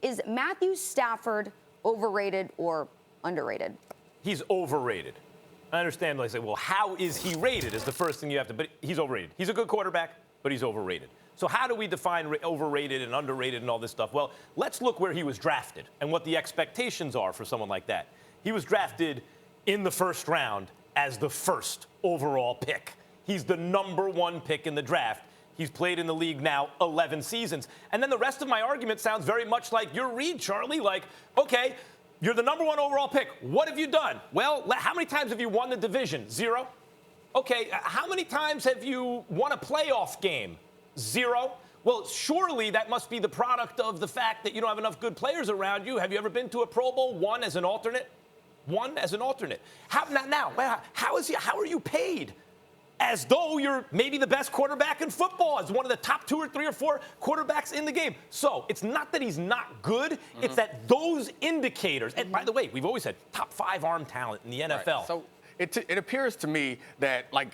Is Matthew Stafford overrated or underrated? He's overrated. I understand, like, say, well, how is he rated is the first thing you have to, but he's overrated. He's a good quarterback, but he's overrated. So how do we define overrated and underrated and all this stuff? Well, let's look where he was drafted and what the expectations are for someone like that. He was drafted in the first round as the first overall pick. He's the #1 pick in the draft. He's played in the league now 11 seasons. And then the rest of my argument sounds very much like your read, Charlie. Like, okay, you're the #1 overall pick. What have you done? Well, how many times have you won the division? 0. Okay, how many times have you won a playoff game? 0. Well, surely that must be the product of the fact that you don't have enough good players around you. Have you ever been to a Pro Bowl? 1 as an alternate? 1 as an alternate. How are you paid? As though you're maybe the best quarterback in football, as one of the top 2 or 3 or 4 quarterbacks in the game. So it's not that he's not good. It's that those indicators, and by the way, we've always said top 5 arm talent in the NFL. Right. So it appears to me that, like,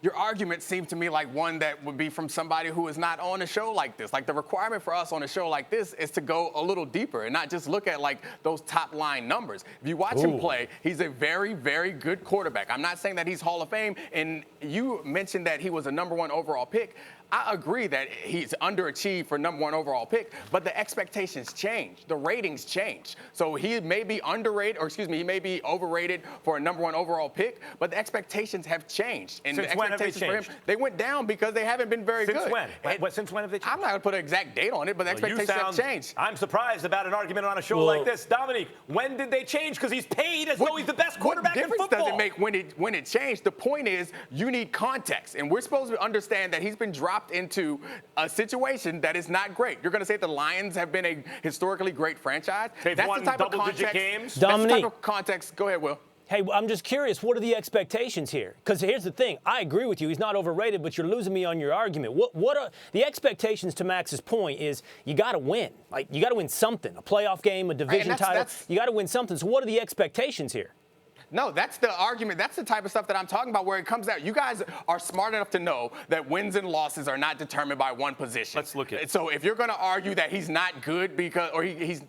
your argument seems to me like one that would be from somebody who is not on a show like this. Like, the requirement for us on a show like this is to go a little deeper and not just look at, like, those top line numbers. If you watch him play, he's a very, very good quarterback. I'm not saying that he's Hall of Fame, and you mentioned that he was a #1 overall pick. I agree that he's underachieved for #1 overall pick, but the expectations change. The ratings change. So he may be he may be overrated for a #1 overall pick, but the expectations have changed. And Since the when have they expectations changed? for him, they went down because they haven't been very good. Since when? Since when have they changed? I'm not going to put an exact date on it, but the expectations have changed. I'm surprised about an argument on a show like this. Dominique, when did they change? Because he's paid as though he's the best quarterback in football. What difference does it make when it changed? The point is, you need context. And we're supposed to understand that he's been dropped into a situation that is not great. You're going to say the Lions have been a historically great franchise? They've won double-digit games. That's the type of context. Go ahead, Will. Hey, I'm just curious, what are the expectations here? Because here's the thing. I agree with you. He's not overrated, but you're losing me on your argument. What are the expectations, to Max's point, is you got to win. Like, you got to win something, a playoff game, a division title. You got to win something. So what are the expectations here? No, that's the argument. That's the type of stuff that I'm talking about, where it comes out. You guys are smart enough to know that wins and losses are not determined by one position. Let's look at it. So if you're going to argue that he's not good or he's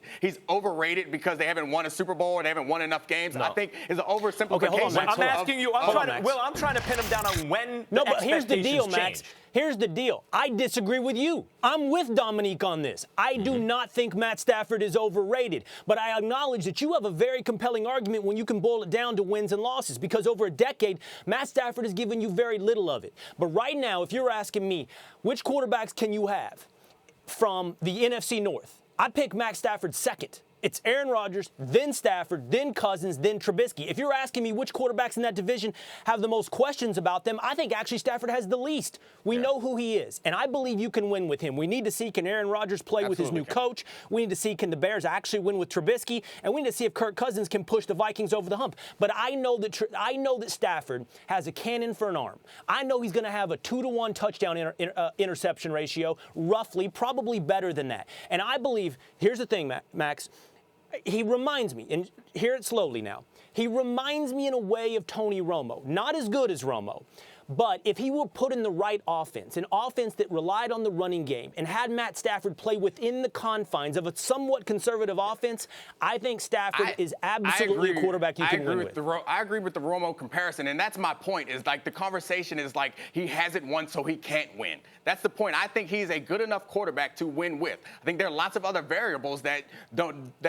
overrated because they haven't won a Super Bowl or they haven't won enough games, I think is an oversimplification. Okay, hold on, Max. I'm asking you. I'm trying to pin him down on when. No, but here's the deal, change. Max. Here's the deal. I disagree with you. I'm with Dominique on this. I do not think Matt Stafford is overrated, but I acknowledge that you have a very compelling argument when you can boil it down to wins and losses, because over a decade, Matt Stafford has given you very little of it. But right now, if you're asking me, which quarterbacks can you have from the NFC North? I'd pick Matt Stafford second. It's Aaron Rodgers, then Stafford, then Cousins, then Trubisky. If you're asking me which quarterbacks in that division have the most questions about them, I think actually Stafford has the least. We know who he is, and I believe you can win with him. We need to see, can Aaron Rodgers play with his new coach? We need to see, can the Bears actually win with Trubisky? And we need to see if Kirk Cousins can push the Vikings over the hump. But I know that Stafford has a cannon for an arm. I know he's going to have a 2-to-1 touchdown interception ratio, roughly, probably better than that. And I believe, here's the thing, Max. He reminds me, and hear it slowly now, he reminds me in a way of Tony Romo. Not as good as Romo, but if he were put in the right offense, an offense that relied on the running game and had Matt Stafford play within the confines of a somewhat conservative offense, I think Stafford is absolutely a quarterback you can win with. I agree with the Romo comparison, and that's my point, is like the conversation is like he hasn't won so he can't win. That's the point. I think he's a good enough quarterback to win with. I think there are lots of other variables that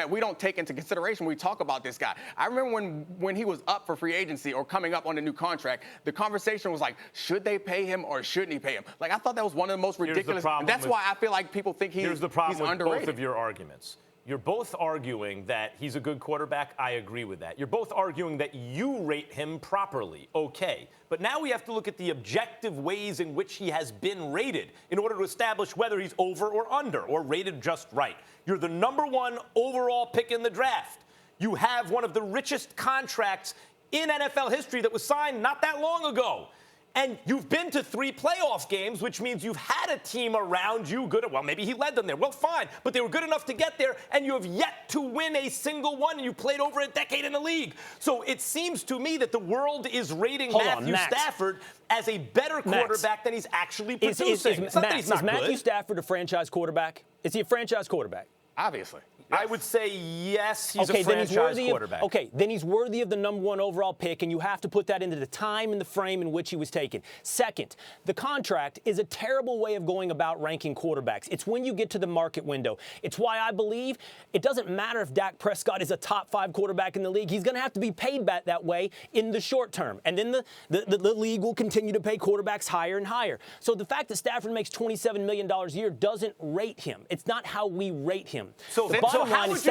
we don't take into consideration when we talk about this guy. I remember when he was up for free agency or coming up on a new contract, the conversation was like, should they pay him or shouldn't he pay him? Like, I thought that was one of the most ridiculous. And that's why I feel like people think he's underrated. Here's the problem with both of your arguments. You're both arguing that he's a good quarterback. I agree with that. You're both arguing that you rate him properly. Okay. But now we have to look at the objective ways in which he has been rated in order to establish whether he's over or under or rated just right. You're the #1 overall pick in the draft. You have one of the richest contracts in NFL history that was signed not that long ago. And you've been to 3 playoff games, which means you've had a team around you good. Well, maybe he led them there. Well, fine. But they were good enough to get there, and you have yet to win a single one, and you played over a decade in the league. So it seems to me that the world is rating Matthew Stafford as a better quarterback than he's actually producing. It's not that he's not good. Is Matthew Stafford a franchise quarterback? Is he a franchise quarterback? Obviously. I would say yes, he's Okay, a then he's franchise worthy quarterback. then he's worthy of the #1 overall pick, and you have to put that into the time and the frame in which he was taken. Second, the contract is a terrible way of going about ranking quarterbacks. It's when you get to the market window. It's why I believe it doesn't matter if Dak Prescott is a top 5 quarterback in the league. He's going to have to be paid back that way in the short term. And then the league will continue to pay quarterbacks higher and higher. So the fact that Stafford makes $27 million a year doesn't rate him. It's not how we rate him. So how would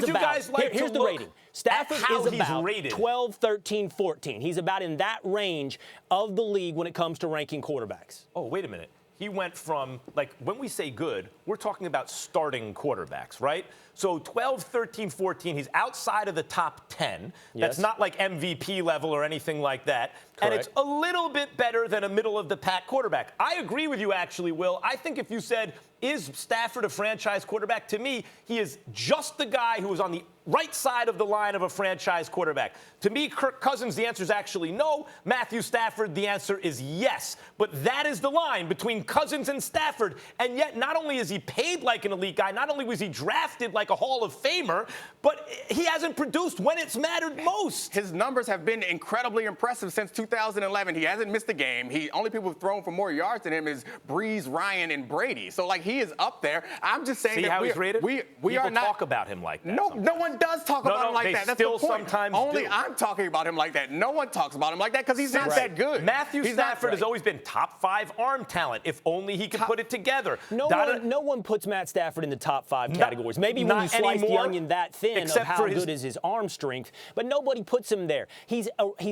you guys like here's to the look rating. Stafford at how is he's about rated? 12, 13, 14. He's about in that range of the league when it comes to ranking quarterbacks. Oh, wait a minute. He went from, like, when we say good, we're talking about starting quarterbacks, right? So 12, 13, 14, he's outside of the top 10. That's Yes. not like MVP level or anything like that. And it's Correct. a little bit better than a middle-of-the-pack quarterback. I agree with you, actually, Will. I think if you said, is Stafford a franchise quarterback? To me, he is just the guy who is on the right side of the line of a franchise quarterback. To me, Kirk Cousins, the answer is actually no. Matthew Stafford, the answer is yes. But that is the line between Cousins and Stafford. And yet, not only is he paid like an elite guy, not only was he drafted like a Hall of Famer, but he hasn't produced when it's mattered most. His numbers have been incredibly impressive since 2011. He hasn't missed a game. Only people who've thrown for more yards than him is Breeze, Ryan, and Brady. So, like, he is up there. I'm just saying See that how he's rated? we People are not talk about him like that. No, sometimes. no one does talk about him like they that. That's still the point. sometimes Only do. I'm talking about him like that. No one talks about him like that because he's not that good. Matthew He's not Stafford has great. always been top 5 arm talent. If only he could put it together. No one puts Matt Stafford in the top 5 categories. Maybe when you not slice the anymore, onion that thin of except how for good is his arm strength, but nobody puts him there. He's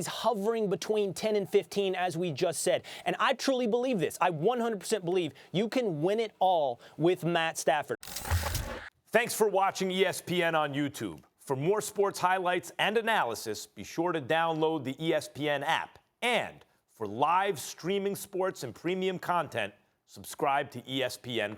hovering between 10 and 15, as we just said. And I truly believe this. I 100% believe you can win it all with Matt Stafford. Thanks for watching ESPN on YouTube. For more sports highlights and analysis, be sure to download the ESPN app. And for live streaming sports and premium content, subscribe to ESPN+.